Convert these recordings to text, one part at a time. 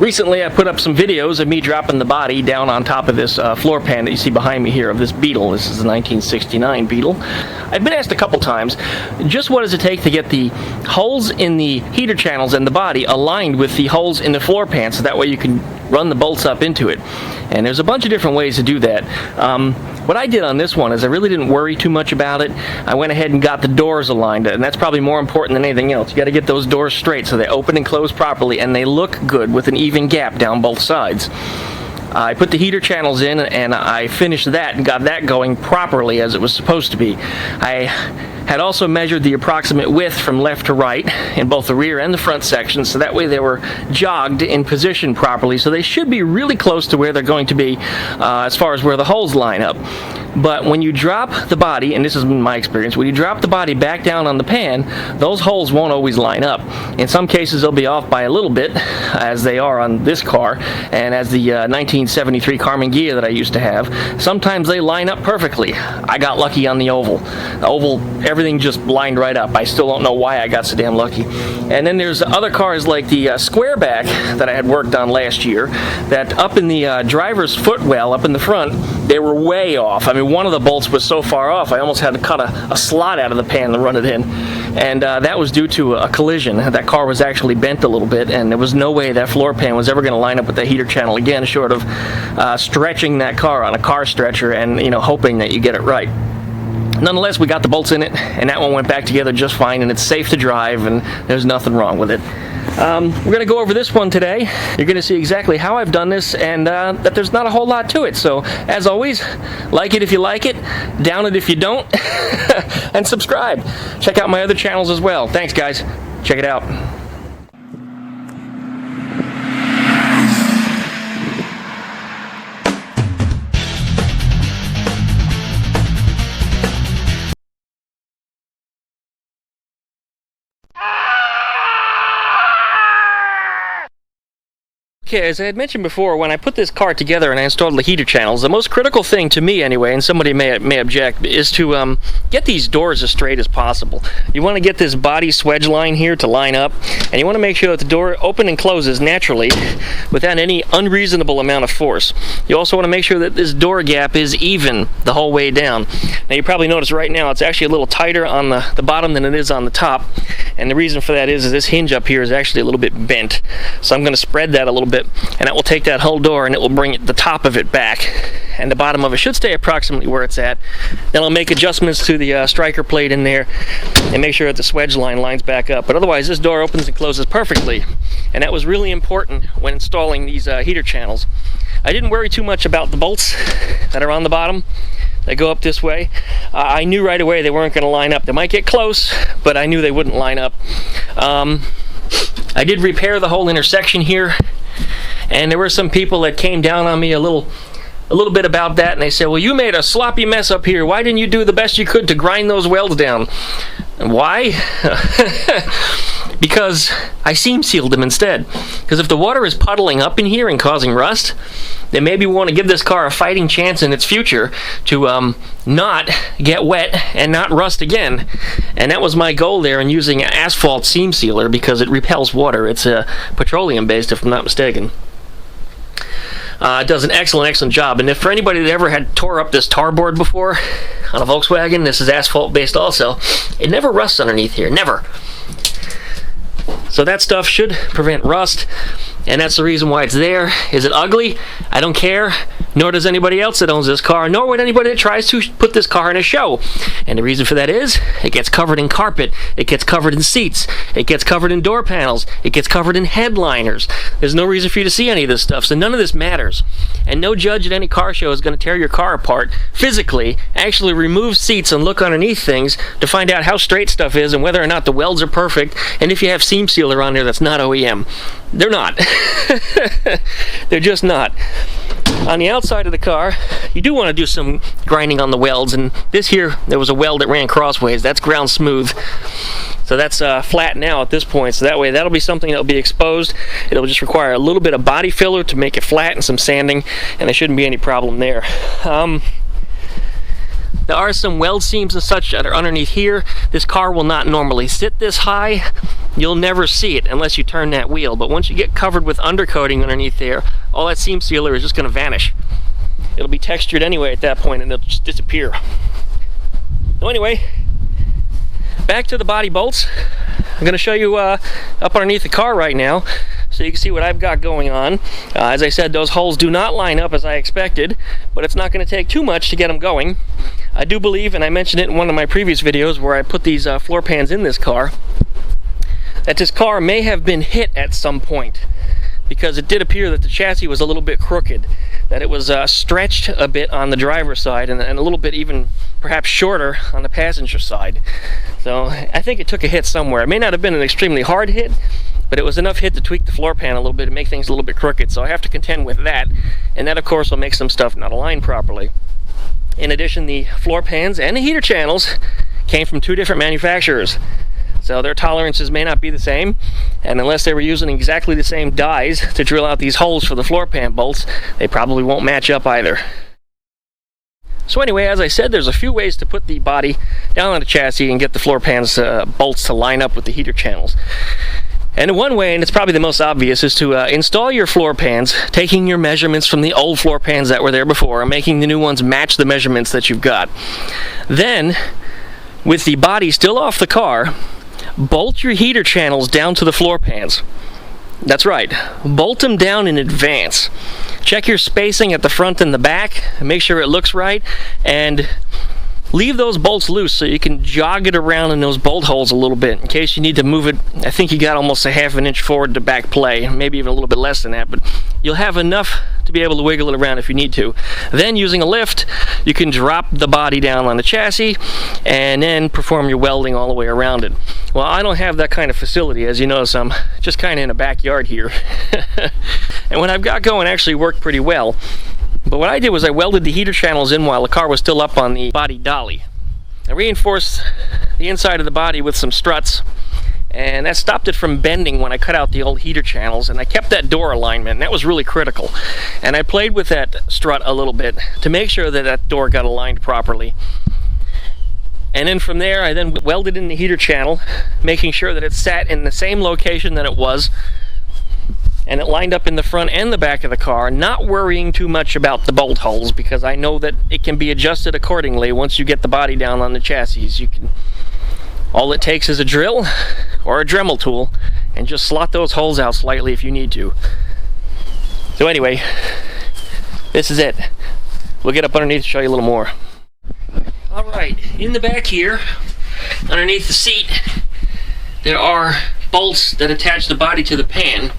Recently I put up some videos of me dropping the body down on top of this floor pan that you see behind me here of this Beetle. This is a 1969 Beetle. I've been asked a couple times, just what does it take to get the holes in the heater channels and the body aligned with the holes in the floor pan so that way you can run the bolts up into it. And there's a bunch of different ways to do that. What I did on this one is I really didn't worry too much about it. I went ahead and got the doors aligned, and that's probably more important than anything else. You got to get those doors straight so they open and close properly and they look good with an even gap down both sides. I put the heater channels in and I finished that and got that going properly as it was supposed to be. I had also measured the approximate width from left to right in both the rear and the front sections, so that way they were jogged in position properly, so they should be really close to where they're going to be as far as where the holes line up. But when you drop the body, and this has been my experience, when you drop the body back down on the pan, those holes won't always line up. In some cases they'll be off by a little bit, as they are on this car, and as the 1973 Carmen Ghia that I used to have. Sometimes they line up perfectly. I got lucky on the oval. The oval, everything just lined right up. I still don't know why I got so damn lucky. And then there's other cars like the Squareback that I had worked on last year, that up in the driver's footwell, up in the front, they were way off. I mean, one of the bolts was so far off I almost had to cut a slot out of the pan to run it in, and that was due to a collision. That car was actually bent a little bit, and there was no way that floor pan was ever going to line up with the heater channel again, short of stretching that car on a car stretcher and, you know, hoping that you get it right. Nonetheless, we got the bolts in it, and that one went back together just fine, and it's safe to drive, and there's nothing wrong with it. We're going to go over this one today. You're going to see exactly how I've done this, and that there's not a whole lot to it. So, as always, like it if you like it, down it if you don't, and subscribe. Check out my other channels as well. Thanks, guys. Check it out. Okay, as I had mentioned before, when I put this car together and I installed the heater channels, the most critical thing to me anyway, and somebody may object, is to get these doors as straight as possible. You want to get this body swedge line here to line up, and you want to make sure that the door opens and closes naturally without any unreasonable amount of force. You also want to make sure that this door gap is even the whole way down. Now you probably notice right now it's actually a little tighter on the bottom than it is on the top, and the reason for that is this hinge up here is actually a little bit bent. So I'm going to spread that a little bit, and that will take that whole door and it will bring the top of it back, and the bottom of it should stay approximately where it's at. Then I'll make adjustments to the striker plate in there and make sure that the swedge line lines back up. But otherwise this door opens and closes perfectly, and that was really important when installing these heater channels. I didn't worry too much about the bolts that are on the bottom. They go up this way. I knew right away they weren't going to line up. They might get close, but I knew they wouldn't line up. I did repair the whole intersection here, and there were some people that came down on me a little bit about that, and they said, well, you made a sloppy mess up here. Why didn't you do the best you could to grind those welds down? And why? Because I seam sealed them instead. Because if the water is puddling up in here and causing rust, then maybe we want to give this car a fighting chance in its future to not get wet and not rust again. And that was my goal there in using asphalt seam sealer, because it repels water. It's petroleum based, if I'm not mistaken. It does an excellent job, and if for anybody that ever had tore up this tar board before on a Volkswagen, this is asphalt based also, it never rusts underneath here, never. So that stuff should prevent rust, and that's the reason why it's there. Is it ugly? I don't care, nor does anybody else that owns this car, nor would anybody that tries to put this car in a show. And the reason for that is, it gets covered in carpet, it gets covered in seats, it gets covered in door panels, it gets covered in headliners. There's no reason for you to see any of this stuff, so none of this matters. And no judge at any car show is going to tear your car apart physically, actually remove seats and look underneath things to find out how straight stuff is and whether or not the welds are perfect, and if you have seam sealer on there that's not OEM. They're not. They're just not. On the outside of the car, you do want to do some grinding on the welds, and this here, there was a weld that ran crossways. That's ground smooth. So that's flat now at this point, so that way that'll be something that'll be exposed. It'll just require a little bit of body filler to make it flat and some sanding, and there shouldn't be any problem there. There are some weld seams and such that are underneath here. This car will not normally sit this high. you'll never see it unless you turn that wheel. But once you get covered with undercoating underneath there, all that seam sealer is just going to vanish. It'll be textured anyway at that point, and it'll just disappear. So anyway, back to the body bolts. I'm going to show you up underneath the car right now so you can see what I've got going on. As I said, those holes do not line up as I expected, but it's not going to take too much to get them going. I do believe, and I mentioned it in one of my previous videos where I put these floor pans in this car, that this car may have been hit at some point, because it did appear that the chassis was a little bit crooked, that it was stretched a bit on the driver's side and a little bit even perhaps shorter on the passenger side. So I think it took a hit somewhere. It may not have been an extremely hard hit, but it was enough hit to tweak the floor pan a little bit and make things a little bit crooked. So I have to contend with that, and that of course will make some stuff not align properly. In addition, the floor pans and the heater channels came from two different manufacturers. So their tolerances may not be the same, and unless they were using exactly the same dies to drill out these holes for the floor pan bolts, they probably won't match up either. So anyway, as I said, there's a few ways to put the body down on the chassis and get the floor pan's bolts to line up with the heater channels. And one way, and it's probably the most obvious, is to install your floor pans, taking your measurements from the old floor pans that were there before and making the new ones match the measurements that you've got. Then, with the body still off the car, bolt your heater channels down to the floor pans. That's right, bolt them down in advance. Check your spacing at the front and the back, make sure it looks right, and leave those bolts loose so you can jog it around in those bolt holes a little bit in case you need to move it. I think you got almost a ½ an inch forward to back play, maybe even a little bit less than that, but you'll have enough to be able to wiggle it around if you need to. Then using a lift, you can drop the body down on the chassis and then perform your welding all the way around it. Well, I don't have that kind of facility. As you notice, I'm just kind of in a backyard here. And what I've got going actually worked pretty well. But what I did was I welded the heater channels in while the car was still up on the body dolly. I reinforced the inside of the body with some struts, and that stopped it from bending when I cut out the old heater channels, and I kept that door alignment, and that was really critical. And I played with that strut a little bit to make sure that that door got aligned properly. And then from there, I then welded in the heater channel, making sure that it sat in the same location that it was, and it lined up in the front and the back of the car, not worrying too much about the bolt holes, because I know that it can be adjusted accordingly once you get the body down on the chassis. All it takes is a drill or a Dremel tool and just slot those holes out slightly if you need to. So anyway, this is it. We'll get up underneath to show you a little more. Alright, in the back here, underneath the seat, there are bolts that attach the body to the pan.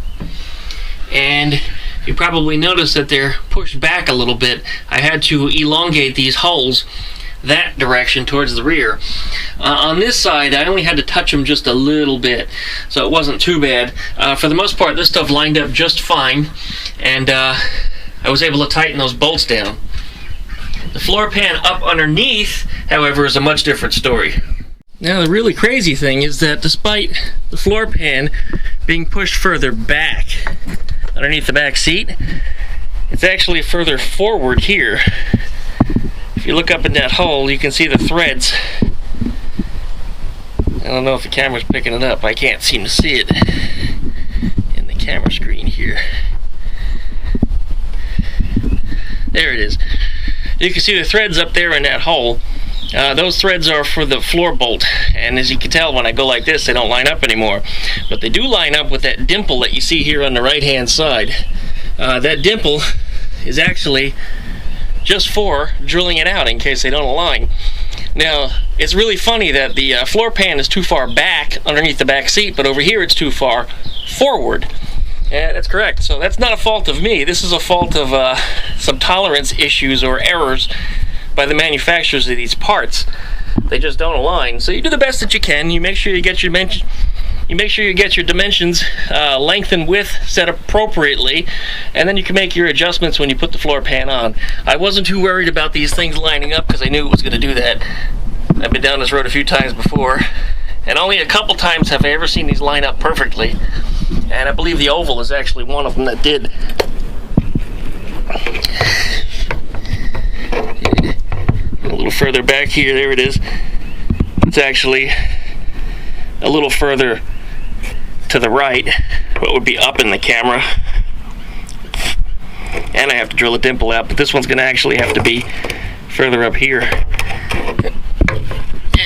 And you probably noticed that they're pushed back a little bit. I had to elongate these holes that direction towards the rear. On this side, I only had to touch them just a little bit, so it wasn't too bad. For the most part, this stuff lined up just fine, and I was able to tighten those bolts down. The floor pan up underneath, however, is a much different story. Now, the really crazy thing is that despite the floor pan being pushed further back underneath the back seat, it's actually further forward here. If you look up in that hole, you can see the threads. I don't know if the camera's picking it up. I can't seem to see it in the camera screen here. There it is. You can see the threads up there in that hole. Those threads are for the floor bolt, and as you can tell, when I go like this, they don't line up anymore. But they do line up with that dimple that you see here on the right hand side. That dimple is actually just for drilling it out in case they don't align. Now, it's really funny that the floor pan is too far back underneath the back seat, but over here it's too far forward. Yeah, that's correct. So that's not a fault of me. This is a fault of some tolerance issues or errors by the manufacturers of these parts. They just don't align. So you do the best that you can. You make sure you get your dimensions, length and width set appropriately, and then you can make your adjustments when you put the floor pan on. I wasn't too worried about these things lining up because I knew it was going to do that. I've been down this road a few times before, and only a couple times have I ever seen these line up perfectly. And I believe the oval is actually one of them that did. A little further back here, there it is. It's actually a little further to the right, what would be up in the camera. And I have to drill a dimple out, but this one's going to actually have to be further up here.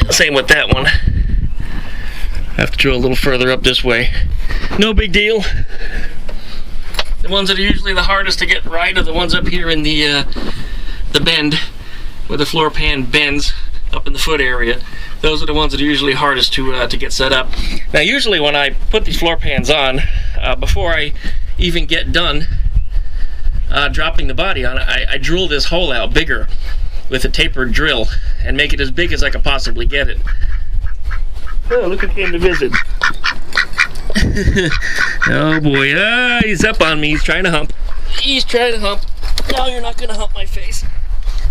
Same with that one. I have to drill a little further up this way. No big deal. The ones that are usually the hardest to get right are the ones up here in the bend, where the floor pan bends up in the foot area. Those are the ones that are usually hardest to get set up. Now usually when I put these floor pans on, before I even get done dropping the body on it, I drill this hole out bigger with a tapered drill and make it as big as I could possibly get it. Oh, look who came to visit. Oh boy, he's up on me. He's trying to hump. He's trying to hump. No, you're not going to hump my face.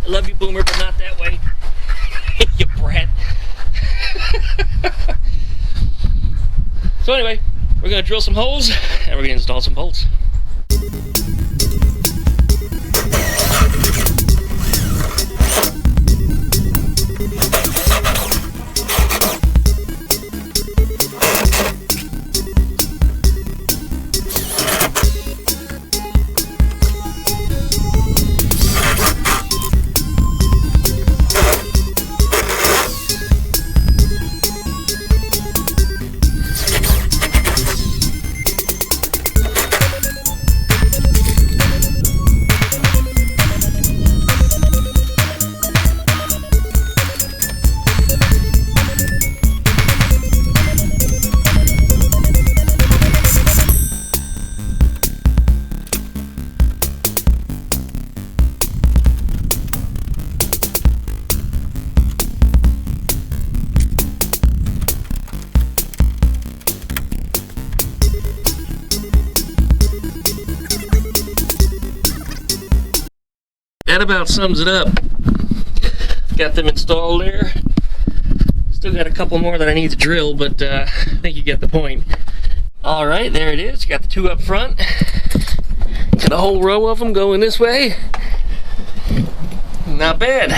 I love you, Boomer, but not that way. You brat. So anyway, we're going to drill some holes and we're going to install some bolts. That about sums it up. Got them installed there. Still got a couple more that I need to drill, but I think you get the point. Alright, there it is. Got the two up front. Got a whole row of them going this way. Not bad.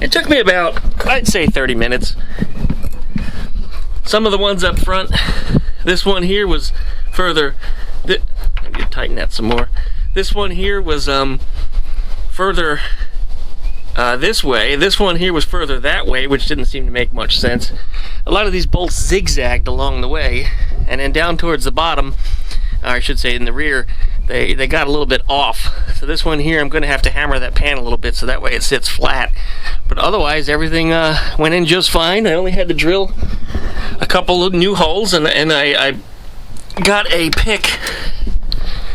It took me about, I'd say 30 minutes. Some of the ones up front, this one here was further, I need to tighten that some more. This one here was further this way. This one here was further that way, which didn't seem to make much sense. A lot of these bolts zigzagged along the way, and then down towards the bottom, or I should say in the rear, they got a little bit off. So this one here, I'm going to have to hammer that pan a little bit so that way it sits flat. But otherwise, everything went in just fine. I only had to drill a couple of new holes, and I got a pick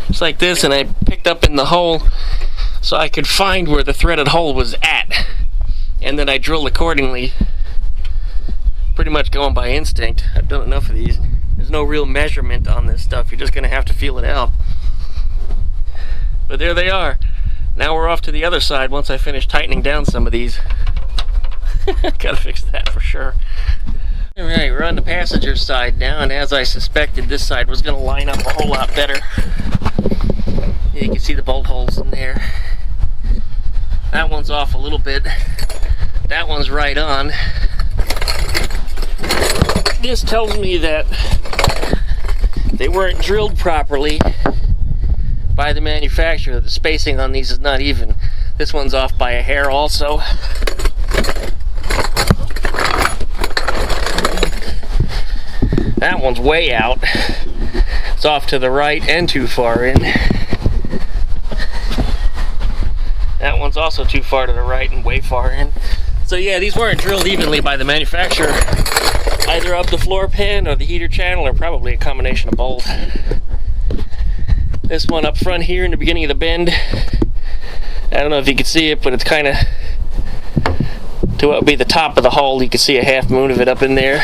just like this, and I picked up in the hole so I could find where the threaded hole was at, and then I drilled accordingly, pretty much going by instinct. I've done enough of these. There's no real measurement on this stuff. You're just going to have to feel it out. But there they are. Now we're off to the other side once I finish tightening down some of these. Gotta fix that for sure. Alright, we're on the passenger side now, and as I suspected, this side was going to line up a whole lot better. You can see the bolt holes in there. That one's off a little bit. That one's right on. This tells me that they weren't drilled properly by the manufacturer. The spacing on these is not even. This one's off by a hair also. That one's way out. It's off to the right and too far in. That one's also too far to the right and way far in. So yeah, these weren't drilled evenly by the manufacturer. Either up the floor pan or the heater channel, or probably a combination of both. This one up front here in the beginning of the bend, I don't know if you can see it, but it's kind of to what would be the top of the hole. You can see a half moon of it up in there.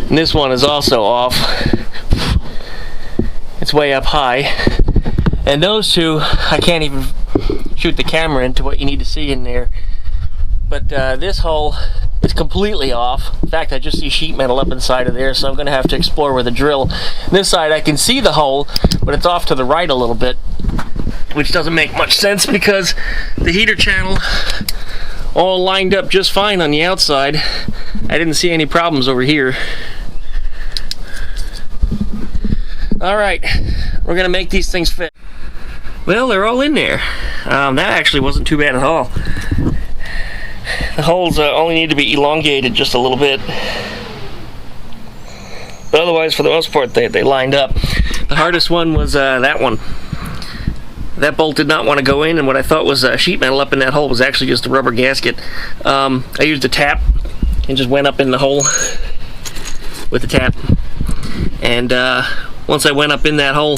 And this one is also off. It's way up high. And those two, I can't even shoot the camera into what you need to see in there. But this hole is completely off. In fact, I just see sheet metal up inside of there, so I'm going to have to explore with a drill. This side, I can see the hole, but it's off to the right a little bit, which doesn't make much sense because the heater channel all lined up just fine on the outside. I didn't see any problems over here. Alright, we're gonna make these things fit. Well, they're all in there. That actually wasn't too bad at all. The holes only need to be elongated just a little bit. But otherwise, for the most part, they lined up. The hardest one was that one. That bolt did not want to go in, and what I thought was sheet metal up in that hole was actually just a rubber gasket. I used a tap and just went up in the hole with the tap. And once I went up in that hole,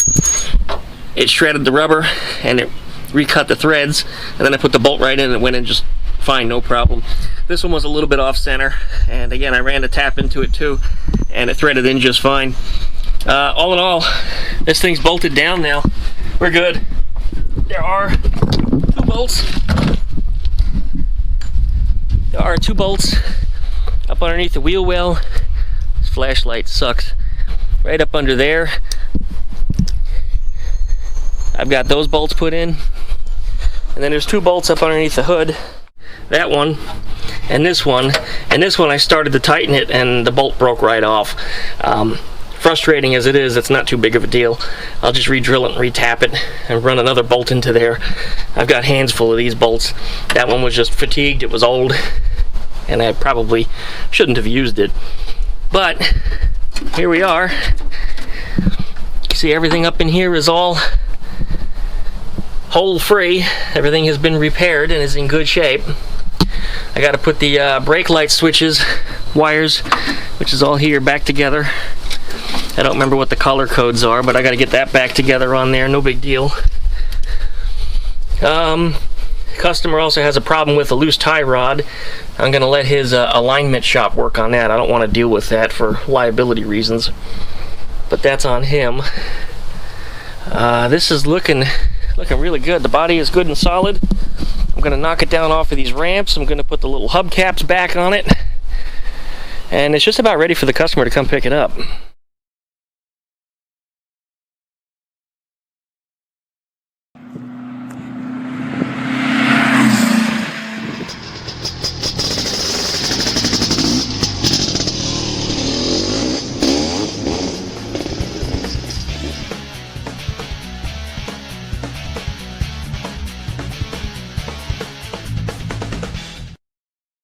it shredded the rubber and it recut the threads, and then I put the bolt right in and it went in just fine, no problem. This one was a little bit off center, and again I ran a tap into it too, and it threaded in just fine. All in all, this thing's bolted down now. We're good. There are two bolts. There are two bolts up underneath the wheel well. This flashlight sucks. Right up under there. I've got those bolts put in, and then there's two bolts up underneath the hood. That one and this one, I started to tighten it and the bolt broke right off. Frustrating as it is, it's not too big of a deal. I'll just re-drill it and re-tap it and run another bolt into there. I've got hands full of these bolts. That one was just fatigued, it was old, and I probably shouldn't have used it. But here we are. You see everything up in here is all hole free. Everything has been repaired and is in good shape. I got to put the brake light switches, wires, which is all here, back together. I don't remember what the color codes are, but I got to get that back together on there. No big deal. Customer also has a problem with a loose tie rod. I'm going to let his alignment shop work on that. I don't want to deal with that for liability reasons, but that's on him. This is looking really good. The body is good and solid. I'm going to knock it down off of these ramps. I'm going to put the little hubcaps back on it, and it's just about ready for the customer to come pick it up.